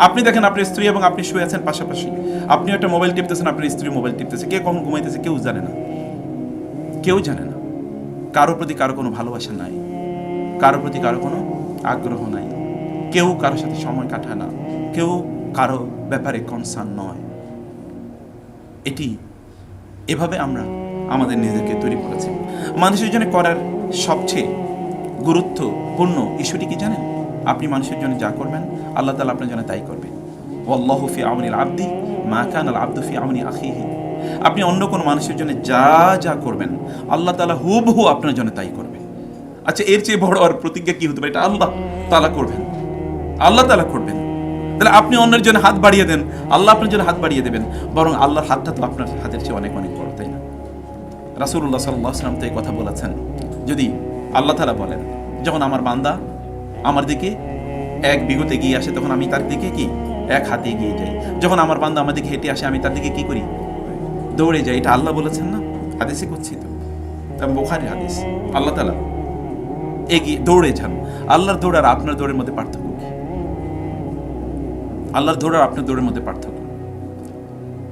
আপনি দেখেন আপনার স্ত্রী এবং আপনি শুয়ে আছেন পাশাপাশি, আপনি একটা মোবাইল টিপতেছেন, আপনার স্ত্রী মোবাইল টিপতেছে, কে কখন ঘুমাইতেছে কেউ জানে না, কেউ জানে না। কারো প্রতি কারো কোনো ভালোবাসা নাই, কারো প্রতি কারো কোনো আগ্রহ নাই, কেউ কারোর সাথে সময় কাটায় না, কেউ কারো ব্যাপারে কনসার্ন নয়। এভাবে আমরা আমাদের নিজেদেরকে তৈরি করেছি। মানুষের জন্য করার সবচেয়ে গুরুত্বপূর্ণ ইস্যুটি কি জানেন? আপনি মানুষের জন্য যা করবেন আল্লাহ তাআলা আপনার জন্য তাই করবে। ওয়াল্লাহু ফি আউনিল আবদি মা কানাল আবদু ফি আউনি আখিহি। আপনি অন্য কোনো মানুষের জন্য যা যা করবেন আল্লাহ তাআলা হুবহু আপনার জন্য তাই করবে। আচ্ছা, এর চেয়ে বড় আর প্রতিজ্ঞা কি হতে পারে? এটা আল্লাহ তাআলা করবেন, আল্লাহ তাআলা করবেন। তাহলে আপনি অন্যের জন্য হাত বাড়িয়ে দেন, আল্লাহ আপনার জন্য হাত বাড়িয়ে দেবেন। বরং আল্লাহর হাতটা তো আপনার হাতের চেয়ে অনেক অনেক বড়, তাই না? রাসূলুল্লাহ সাল্লাল্লাহু আলাইহি ওয়াসাল্লাম তো এই কথা বলেছেন, যদি আল্লাহ তাআলা বলেন, যখন আমার বান্দা আমার দিকে এক বিগত এগিয়ে আসে তখন আমি তার দিকে কি এক হাতে এগিয়ে যাই, যখন আমার বান্দা আমার দিকে হেঁটে আসে আমি তার দিকে কি করি? দৌড়ে যাই। এটা আল্লাহ বলেছেন না? হাদিসে করছি তো, বুখারীর হাদিস। আল্লাহ তাআলা এগিয়ে দৌড়ে যান। আল্লাহর দৌড় আর আপনার দৌড়ের মধ্যে পার্থক্য কি? আল্লাহর দৌড় আর আপনার দৌড়ের মধ্যে পার্থক্য